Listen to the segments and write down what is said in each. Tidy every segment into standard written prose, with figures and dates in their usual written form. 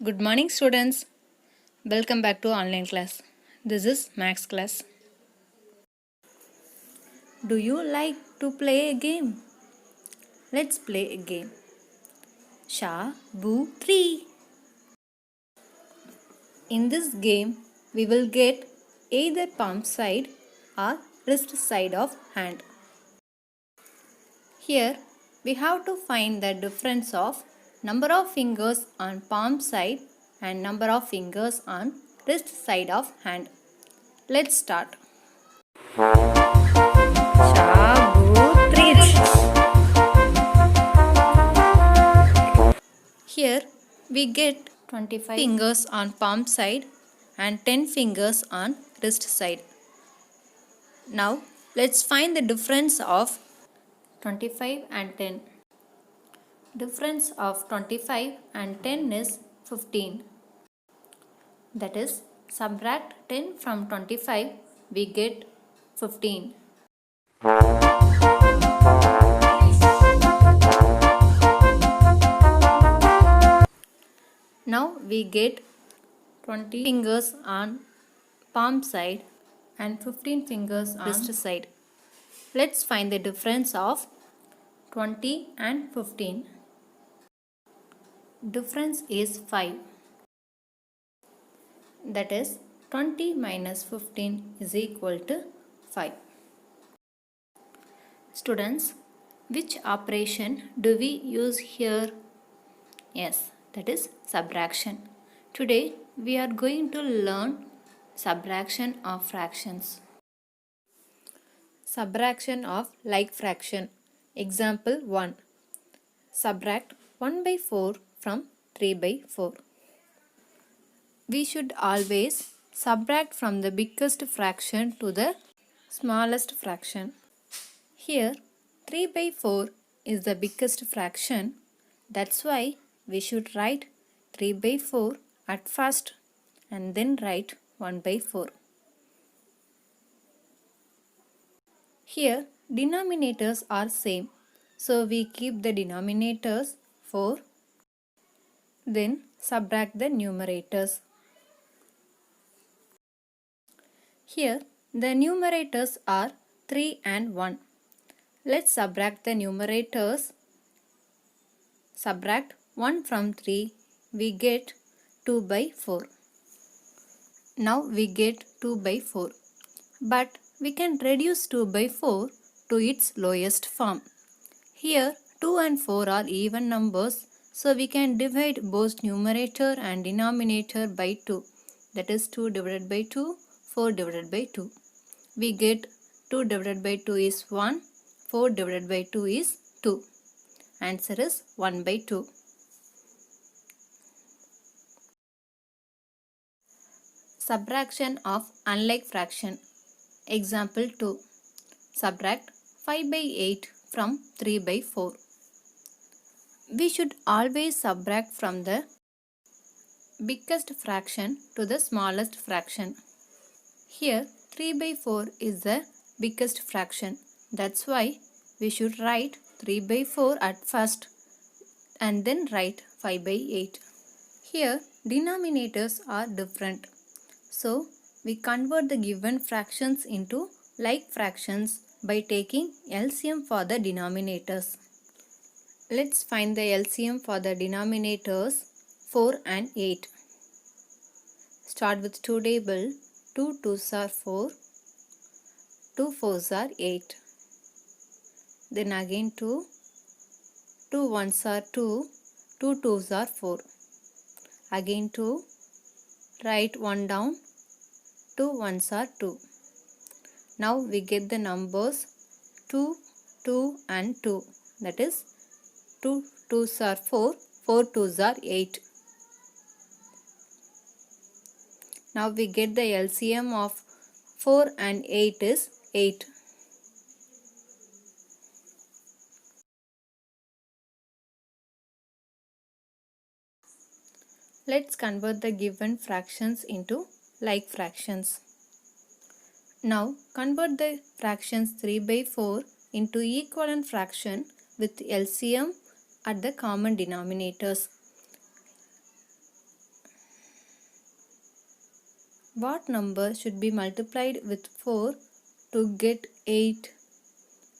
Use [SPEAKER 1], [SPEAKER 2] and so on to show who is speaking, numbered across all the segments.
[SPEAKER 1] Good morning, students. Welcome back to online class. This is Max class. Do you like to play a game? Let's play a game. Sha Boo 3. In this game, we will get either palm side or wrist side of hand. Here, we have to find the difference of number of fingers on palm side and number of fingers on wrist side of hand. Let's start. Here we get 25 fingers on palm side and 10 fingers on wrist side. Now let's find the difference of 25 and 10. Difference of 25 and 10 is 15. That is, subtract 10 from 25, we get 15. Now we get 20 fingers on palm side and 15 fingers on wrist side. Let's find the difference of 20 and 15. Difference is 5. That is, 20 minus 15 is equal to 5. Students, which operation do we use here? Yes, that is subtraction. Today we are going to learn subtraction of fractions. Subtraction of like fraction. Example 1. Subtract 1 by 4 from 3 by 4. We should always subtract from the biggest fraction to the smallest fraction. Here 3 by 4 is the biggest fraction. That's why we should write 3 by 4 at first and then write 1 by 4. Here denominators are same, so we keep the denominators 4, then subtract the numerators. Here the numerators are 3 and 1. Let's subtract the numerators. Subtract 1 from 3, we get 2 by 4. Now we get 2 by 4. But we can reduce 2 by 4 to its lowest form. Here 2 and 4 are even numbers, so we can divide both numerator and denominator by 2. That is 2 divided by 2, 4 divided by 2. We get 2 divided by 2 is 1, 4 divided by 2 is 2. Answer is 1 by 2. Subtraction of unlike fraction. Example 2. Subtract 5 by 8 from 3 by 4. We should always subtract from the biggest fraction to the smallest fraction. Here 3 by 4 is the biggest fraction. That's why we should write 3 by 4 at first and then write 5 by 8. Here denominators are different. So we convert the given fractions into like fractions by taking LCM for the denominators. Let's find the LCM for the denominators 4 and 8. Start with 2 table. 2 2s are 4, 2 4s are 8. Then again 2, 2 1s are 2, 2 2s are 4. Again 2, write 1 down, 2 1s are 2. Now we get the numbers 2, 2 and 2. That is 2 2s are 4, 4 2s are 8. Now we get the LCM of 4 and 8 is 8. Let's convert the given fractions into like fractions. Now convert the fractions 3 by 4 into equivalent fraction with LCM at the common denominators. What number should be multiplied with 4 to get 8?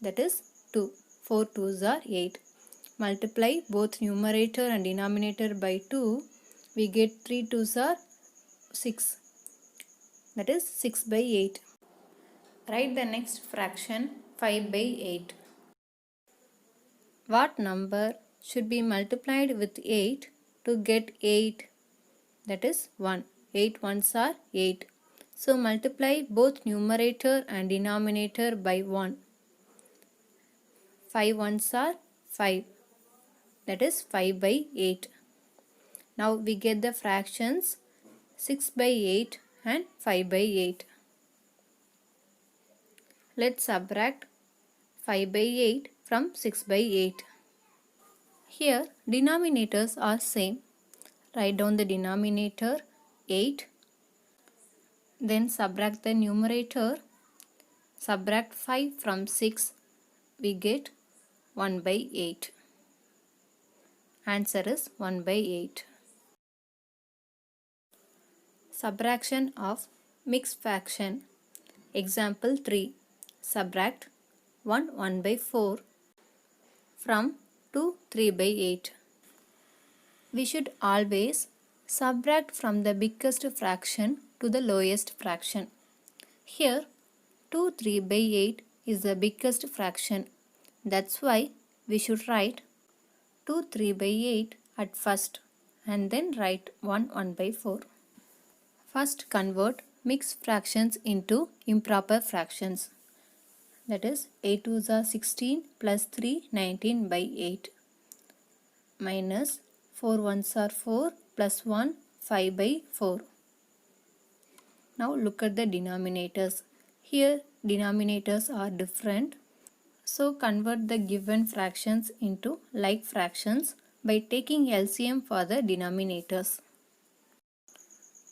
[SPEAKER 1] That is 2. 4 2s are 8. Multiply both numerator and denominator by 2. We get 3 2s are 6. That is 6 by 8. Write the next fraction 5 by 8. What number should be multiplied with 8 to get 8? That is 1. 8 ones are 8. So multiply both numerator and denominator by 1. 5 ones are 5. That is 5 by 8. Now we get the fractions 6 by 8 and 5 by 8. Let's subtract 5 by 8 from 6 by 8. Here denominators are same. Write down the denominator 8. Then subtract the numerator. Subtract 5 from 6. We get 1 by 8. Answer is 1 by 8. Subtraction of mixed fraction. Example 3. Subtract 1 by 4 from 2 3 by 8. We should always subtract from the biggest fraction to the lowest fraction. Here 2 3 by 8 is the biggest fraction. That's why we should write 2 3 by 8 at first and then write 1 by 4. First convert mixed fractions into improper fractions. That is 8 2s are 16 plus 3 19 by 8 minus 4 1s are 4 plus 1 5 by 4. Now look at the denominators. Here denominators are different. So convert the given fractions into like fractions by taking LCM for the denominators.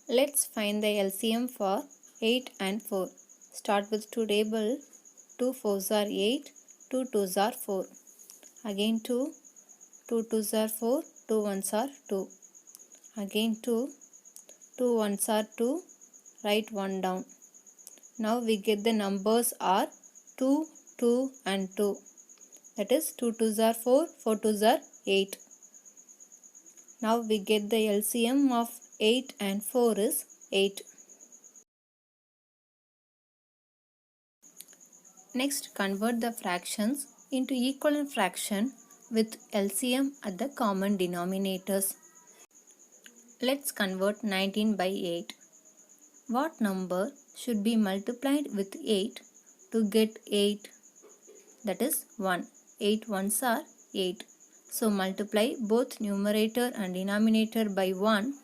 [SPEAKER 1] Let's find the LCM for 8 and 4. Start with two table. 2 4s are 8, 2 2s are 4. Again 2 2s are 4, 2 1s are 2. Again 2 1s are 2, write 1 down. Now we get the numbers are 2, 2 and 2. That is 2 2s are 4, 4 2s are 8. Now we get the LCM of 8 and 4 is 8. Next convert the fractions into equivalent fraction with LCM at the common denominators. Let's convert 19 by 8. What number should be multiplied with 8 to get 8? That is 1. 8 ones are 8. So multiply both numerator and denominator by 1.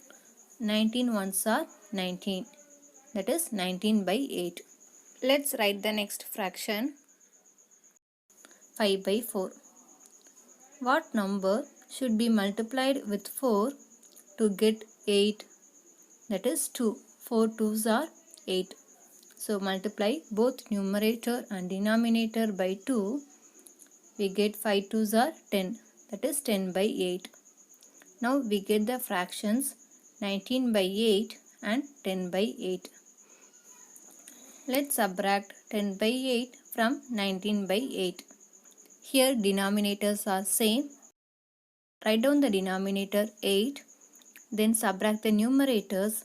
[SPEAKER 1] 19 ones are 19. That is 19 by 8. Let's write the next fraction 5 by 4. What number should be multiplied with 4 to get 8? That is 2. 4 2s are 8. So multiply both numerator and denominator by 2. We get 5 2s are 10. That is 10 by 8. Now we get the fractions 19 by 8 and 10 by 8. Let's subtract 10 by 8 from 19 by 8. Here denominators are same. Write down the denominator 8. Then subtract the numerators.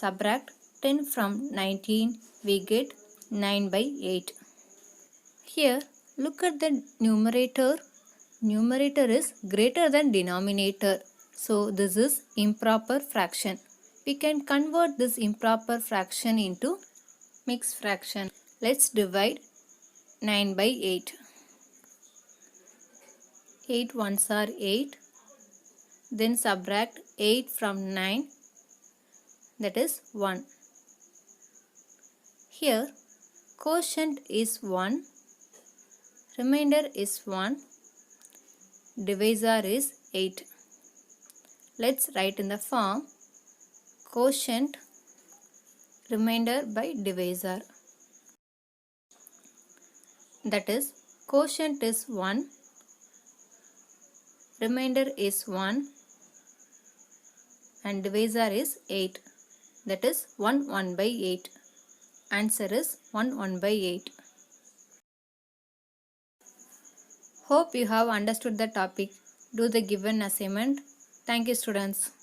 [SPEAKER 1] Subtract 10 from 19. We get 9 by 8. Here look at the numerator. Numerator is greater than denominator. So this is improper fraction. We can convert this improper fraction into mixed fraction. Let's divide 9 by 8. 8 ones are 8. Then subtract 8 from 9. That is 1. Here quotient is 1. Remainder is 1. Divisor is 8. Let's write in the form quotient remainder by divisor. That is quotient is 1. Remainder is 1 and divisor is 8. that is 1 by 8. Answer is 1 by 8. Hope you have understood the topic. Do the given assignment. Thank you, students.